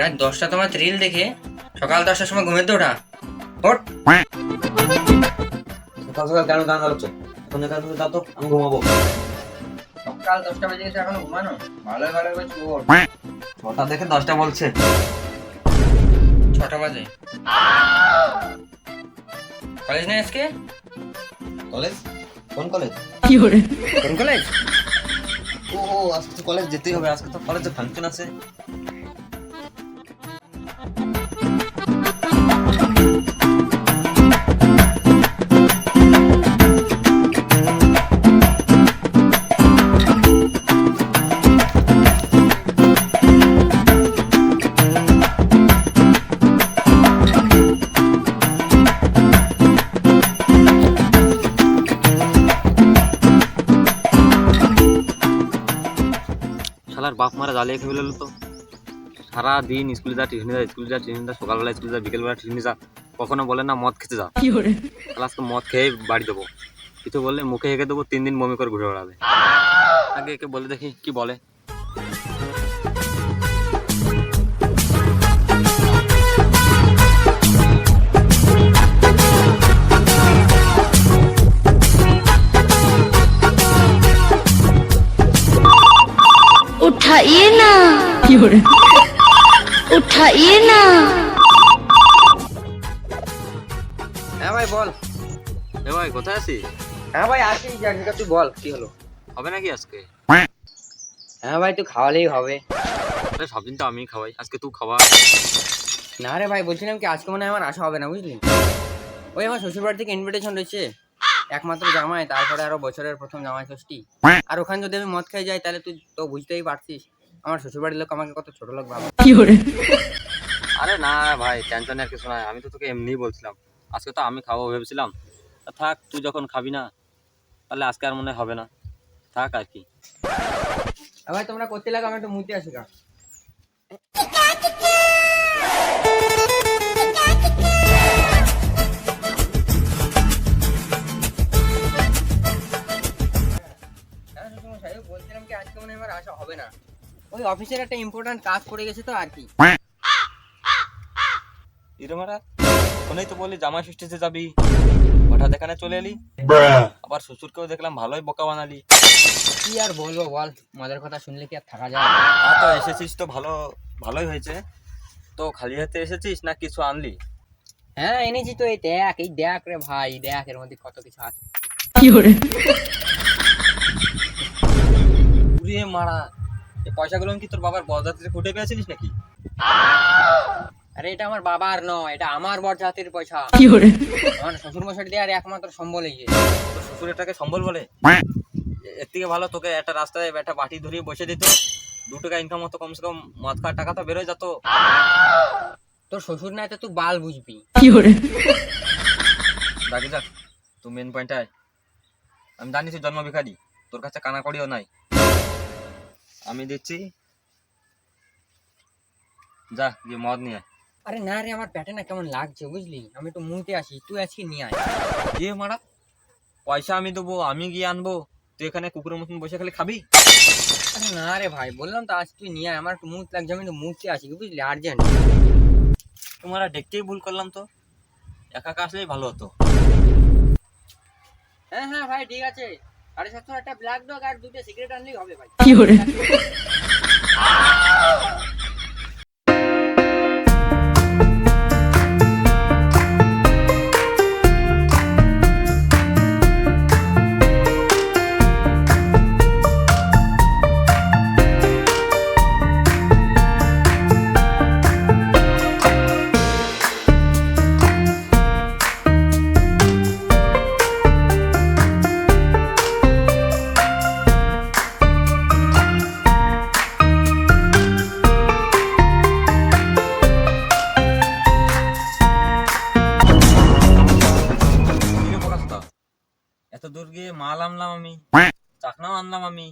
রাত 10টা তোমার রিল দেখে সকাল 10টার সময় ঘুমেতে ওঠা। ওঠ। সকাল সকাল কেন গান গাচ্ছ? এখন এখান থেকে দাও তো, আমি ঘুমাবো। সকাল 10টা বেজে গেছে এখনো ঘুমানো? ভালো ভালো করছি। ওঠ। 6টা দেখে 10টা বলছে। 6টা বাজে। কলেজ নেই আজকে? কলেজ? কোন কলেজ? কোন কলেজ? ও আজকে তো কলেজ যেতেই হবে, আজকে তো কলেজে ফাংশন আছে। শালার বাপ মারা জ্বালিয়ে খেয়ে ফেললো তো। সারা দিন স্কুলে যা, টিউশনে যা, স্কুলে যা, টিউশনে যা, সকালবেলা স্কুলে যা, বিকেলবেলা টিউশনে যা, কখনো বলে না মদ খেতে যা। শালা আজকে মদ খেয়ে বাড়ি দেবো, কিছু বললে মুখে হেঁকে দেবো, 3 দিন বমি করে ঘুরে বেড়াবে। আগে একে বলে দেখি কি বলে। उठाइए ना, उठाइए ना। হ্যাঁ ভাই বল। এ ভাই কোথায় আছিস? হ্যাঁ ভাই আসি, জানি তুই বল কি হলো। হবে নাকি আজকে? হ্যাঁ ভাই তুই খাওয়ালেই হবে। আরে সব দিন তো আমি খাওয়াই, আজকে তুই খাওয়া। না রে ভাই, বলছিলাম কি আজকে মনে হয় আমার আসা হবে না, বুঝলি? ওই আমার শ্বশুর বাড়ি থেকে ইনভিটেশন রয়েছে, একমাত্র জামাই, তারপরে আরো বছরের প্রথম জামাই ষষ্ঠী। আর ওখানে যদি আমি মদ খেয়ে যাই তাহলে তুই তো বুঝতেই পারছিস আমার শ্বশুর বাড়ির লোক আমাকে কত ছোট লোক ভাবে। আরে না ভাই, টেনশনের কিছু নাই, আমি তো তোকে এমনিই বলছিলাম। আজকে তো আমি খাবো ভেবেছিলাম। তা থাক, তুই যখন খাবি না তাহলে আজকে আর মনে হয় হবে না, থাক আর কি। ভাই তোমরা করতে লাগো, আমি একটু মুতে আসি গা। বলছিলাম কি আজকে মনে হয় আমার আসা হবে না, ওই অফিসের একটা ইম্পর্টেন্ট কাজ পড়ে গেছে তো আর কি। ইরমারা ফোনেই তো বলি জামাই ষষ্ঠীতে যাবি, হঠাৎ এখানে চলে এলি। আবার শ্বশুরকেও দেখলাম ভালোই বোকা বানালি। কি আর বলবো বল, মজার কথা শুনলে কি আর থাকা যায়? আর তো এসেছিস তো ভালোই হয়েছে। তো খালি হাতে এসেছিস না কিছু আনলি? হ্যাঁ এনেছি তো, এই দেখ রে ভাই, দেখ এর মধ্যে কত কিছু আছে। উড়িয়ে মারা, এই পয়সাগুলো কি তোর বাবার বরযাত্রীতে ফুটে পেয়েছিলিস নাকি? আরে এটা আমার বাবার নয়, এটা আমার বরযাত্রীর পয়সা। আমার শ্বশুর মশাই দেওয়ার একমাত্র সম্বল এই যে। তোর শ্বশুর এটাকে সম্বল বলে? এর থেকে ভালো তোকে একটা রাস্তায় একটা বাটি ধরিয়ে বসে দিত, 2 টাকা ইনকাম হতো, কমসে কম মদ খাওয়ার টাকা তো বেরোয় যেত। তোর শ্বশুর নাই তো তুই বাল বুঝবি। যাকে যাক, তুই মেন পয়েন্টে আয়। আমি জানি তুই জন্ম ভিখারি, তোর কাছে কানা কড়িও নাই। আমি দিচ্ছি, যা গিয়ে মদ নিয়ে আয়। আরে না রে, আমার পেটে না কেমন লাগছে বুঝলি, আমি একটু মুতে আসি, তুই আজকে নিয়ে আয়। গিয়ে মারা, পয়সা আমি দেবো, আমি গিয়ে আনবো, তুই এখানে কুকুরের মতন বসে খালি খাবি? আরে না রে ভাই, বললাম তো আজ তুই নিয়ে আয়, আমার একটু মুত লাগছে, আমি একটু মুতে আসি বুঝলি, আর্জেন্ট। তোমরা দেখতেই ভুল করলাম তো, একা একা আসলেই ভালো হতো। হ্যাঁ হ্যাঁ ভাই ঠিক আছে, 750 একটা ব্ল্যাক ডগ আর 2টা সিগারেট আনলেই হবে ভাই। কিরে বোকাচোদা, এত দূর গিয়ে মাল আনলাম আমি, চাকনাও আনলাম আমি,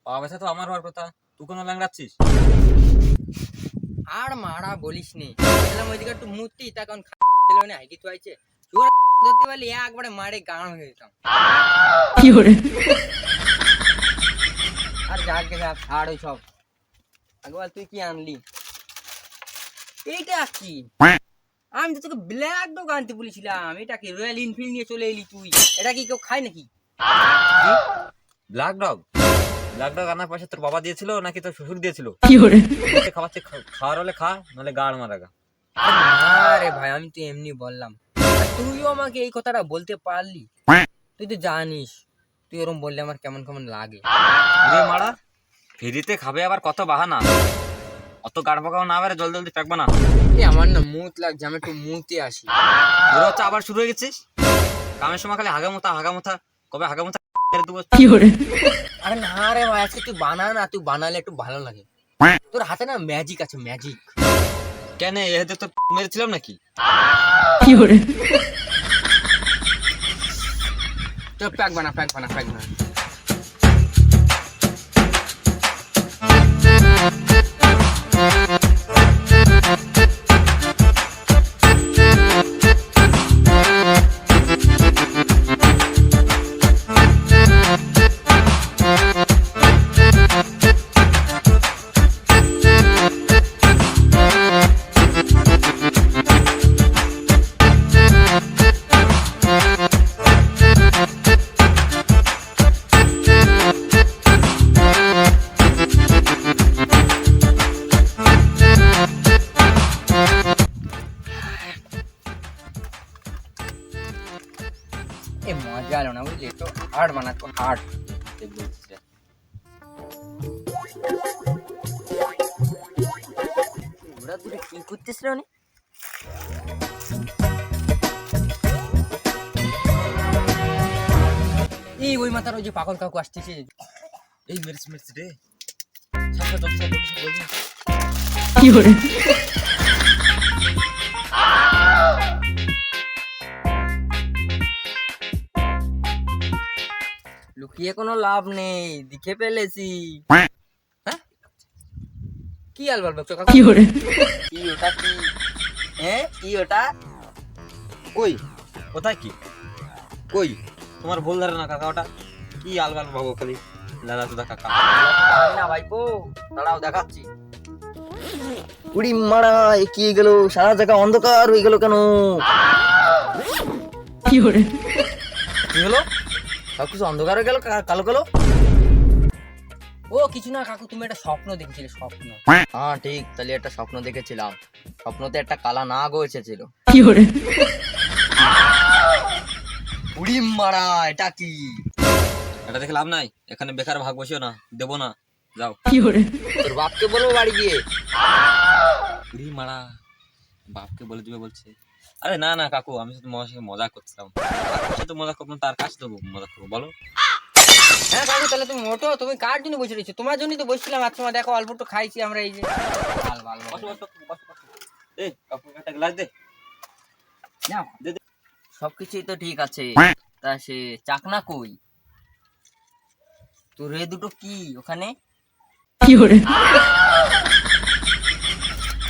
পাওয়া ব্যথা তো আমার হওয়ার কথা, তুই কোনো ল্যাংড়াচ্ছিস? আর মারা বলিস নি, বললাম ওইদিকে একটু মুতি, তখন ছেলে হাইকি তো আইছে, ধরতে পারলি একবারে মারে গান হয়ে যেতাম। আর যাক গে যাক, ছাড় ওই সব। আগে বল তুই কি আনলি? এইটা কি? আমি তো তোকে ব্ল্যাক ডগ আনতে বলেছিলাম, এটা কি রয়্যাল এনফিল্ড নিয়ে চলে এলি তুই? এটা কি কেউ খায় নাকি? Black dog? ব্ল্যাক ডগ আনার পয়সা তোর বাবা দিয়েছিল নাকি তোর শ্বশুর দিয়েছিল? খাওয়াচ্ছে, খাওয়ার হলে খা, নাহলে গাড় মারা গা। আরে ভাই আমি তো এমনি বললাম, আর তুইও আমাকে এই কথাটা বলতে পারলি? তুই তো জানিস তুই ওরম বললে আমার কেমন কেমন লাগে। মারা ফ্রিতে খাবে আবার কত বাহানা, অত গাড় পাকাও না, আবার জলদি জলদি ফেকবা না। আমার না মুত লাগছে, আমি একটু মুতে আসি। তোর হচ্ছে আবার শুরু হয়ে গেছিস কামের সময় খালি হাগামোতা, কবে হাগামোতা মেরে দেবো। আরে না রে ভাই, আজকে তুই বানা না, তুই বানালে একটু ভালো লাগে। তোর হাতে না ম্যাজিক আছে, ম্যাজিক। কেন এতে তো মেরেছিলাম নাকি? তো প্যাক বানা, প্যাক বানা, প্যাক বানা। এ মজা এলো না বুঝলি, একটু হার্ড বানাতো, হার্ড। ওরা দুটো কি করতেছ রে? এই ওই মাথার ওই যে পাগল কাকু আসতেছে। এই মেরেছি রে। লুকিয়ে কোনো লাভ নেই, দেখে ফেলেছি। হ্যাঁ কি আলবাল বকছো কাকু? কি ওটা কি? হ্যাঁ কি ওটা? কই কোথায় কি কই? তোমার ভুল ধারণা কাকা, ওটা কি আলবাল ভাবো খালি দাদা তো কাকা। না ভাইপো, দাঁড়াও দেখাচ্ছি। উড়ি মারা, এ কি গেল? সারা জায়গা অন্ধকার হয়ে গেল কেন? কি হলো? সবকিছু অন্ধকার হয়ে গেল, কালো কালো। ও কিছু না কাকু, তুমি একটা স্বপ্ন দেখেছিলে, স্বপ্ন। হ্যাঁ ঠিক, তাহলে একটা স্বপ্ন দেখেছিলাম। স্বপ্নতে একটা কালা নাগও এসেছিল। উড়ি মারা, এটা কি? এটা দেখে লাভ নাই, এখানে বেকার ভাগ বসিও না, দেবো না, যাও। তোর বাপকে বলবো বাড়ি গিয়ে। উড়ি মারা, বাপকে বলে দিবে বলছে। আরে না না কাকু, আমি শুধু তোমার সঙ্গে মজা করছিলাম। কাকুর সাথে মজা করবো, তার কাছে তো মজা করবো, বলো। হ্যাঁ কাকু, তাহলে তুমি মোটো, তুমি কার জন্য বসে রয়েছো? তোমার জন্যই তো বসছিলাম, আর সময় দেখো অল্প একটু খাইছি আমরা, এই যে এই কাকুকে একটা গ্লাস দে। নাও। সবকিছুই তো ঠিক আছে, তা সে চাকনা কই? তোর এ দুটো কি ওখানে?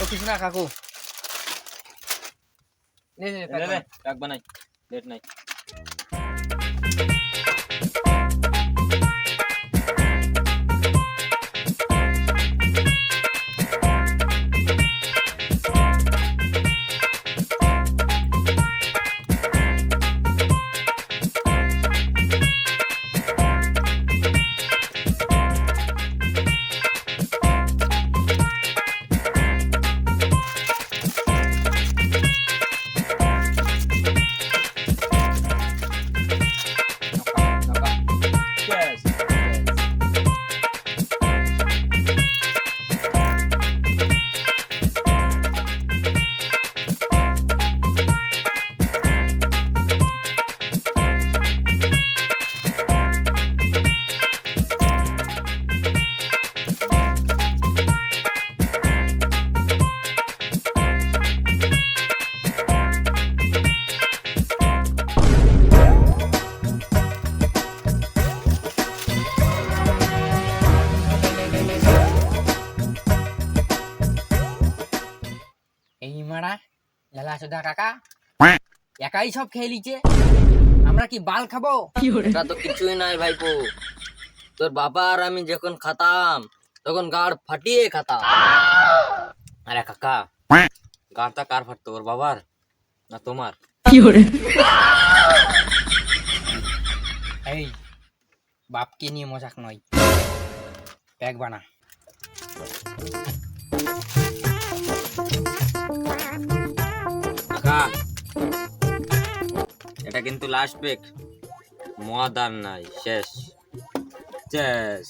ও কিছু না কাকু, নে নে নে, নে, রাখ বানাই, লেট নাই। এই মারা লালা সুদা কাকা একাই সব খেয়ে লিছে, আমরা কি বাল খাবো? এটা তো কিছুই নাই ভাইপো। তোর বাবা আর আমি যখন খাতাম তখন গাড় ফাটিয়ে খাতাম। আরে কাকা, গাড়টা কার ফাটতো, ওর বাবার না তোমার? এই বাপকে নিয়ে মজাক নয়, ব্যাগ বানা। কাকা, এটা কিন্তু লাস্ট ব্রেক, মদ আর নাই, শেষ শেষ।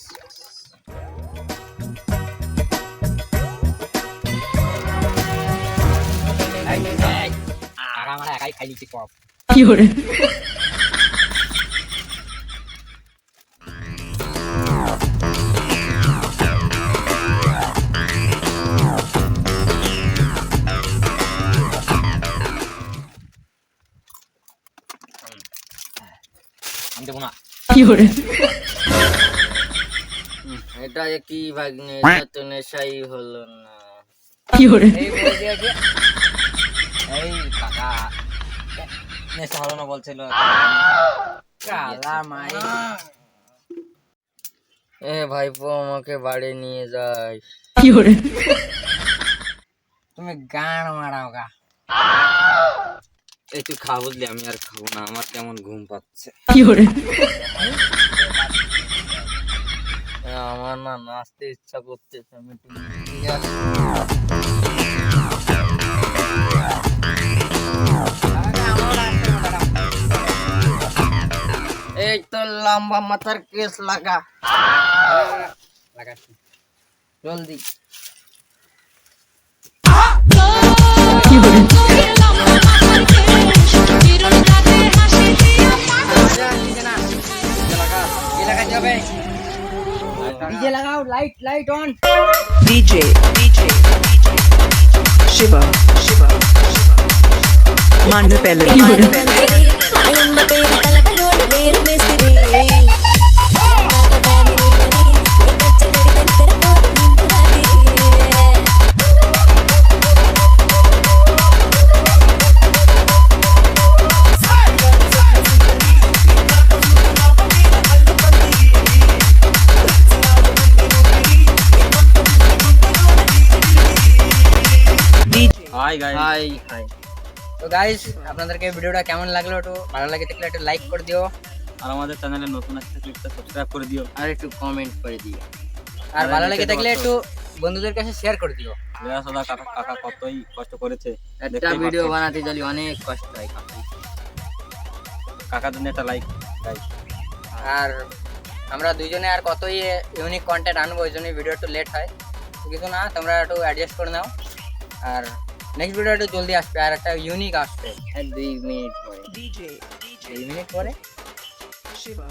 আর আমার একাই খাই দিচ্ছি পপ। আমি দেবো না। এটা কি ভাগ্নে, এটা তো নেশাই হলো না। এই বলে দিয়েছে। এই কাকা নেশা হলো না বলছিল। কালা মাই। এ ভাইপো আমাকে বাড়ি নিয়ে যাই। তুমি গান মারাও গা। এই তুই খা, বুঝলি, আমি আর খাবো না, আমার কেমন ঘুম পাচ্ছে। আমার না নাচতে ইচ্ছা করতেছে, আমি একটু এই তো লম্বা মাথার কেস লাগা, লাগাচ্ছি। জলদি। ডিজে লাগাও, light light on. DJ Shiva Manu Pelli hi guys, high high. তো গাইস, আপনাদেরকে ভিডিওটা কেমন লাগলো, একটু ভালো লাগে থাকলে একটু লাইক করে দিও, আর আমাদের চ্যানেলে নতুন আসতে ক্লিকটা সাবস্ক্রাইব করে দিও। আর একটু কমেন্ট করে দিও। আর ভালো লাগে থাকলে একটু বন্ধুদের কাছে শেয়ার করে দিও। লেয়া সদা কাকা কাকা কতই কষ্ট করেছে, একটা দেখতেই ভিডিও পাচ্ছেন। বানাতে গেলে অনেক কষ্ট হয়। কাকার জন্য একটা লাইক গাইস। আর আমরা দুইজনে আর কতই ইউনিক কন্টেন্ট আনবো, ওই জন্য ভিডিও একটু লেট হয়, তো কিছু না, তোমরা একটু অ্যাডজাস্ট করে নাও। আর নেক্সট ভিডিও একটু জলদি আসবে, আর একটা ইউনিক আসবে 2 মিনিট পরে। DJ 2 মিনিট পরে। Shiva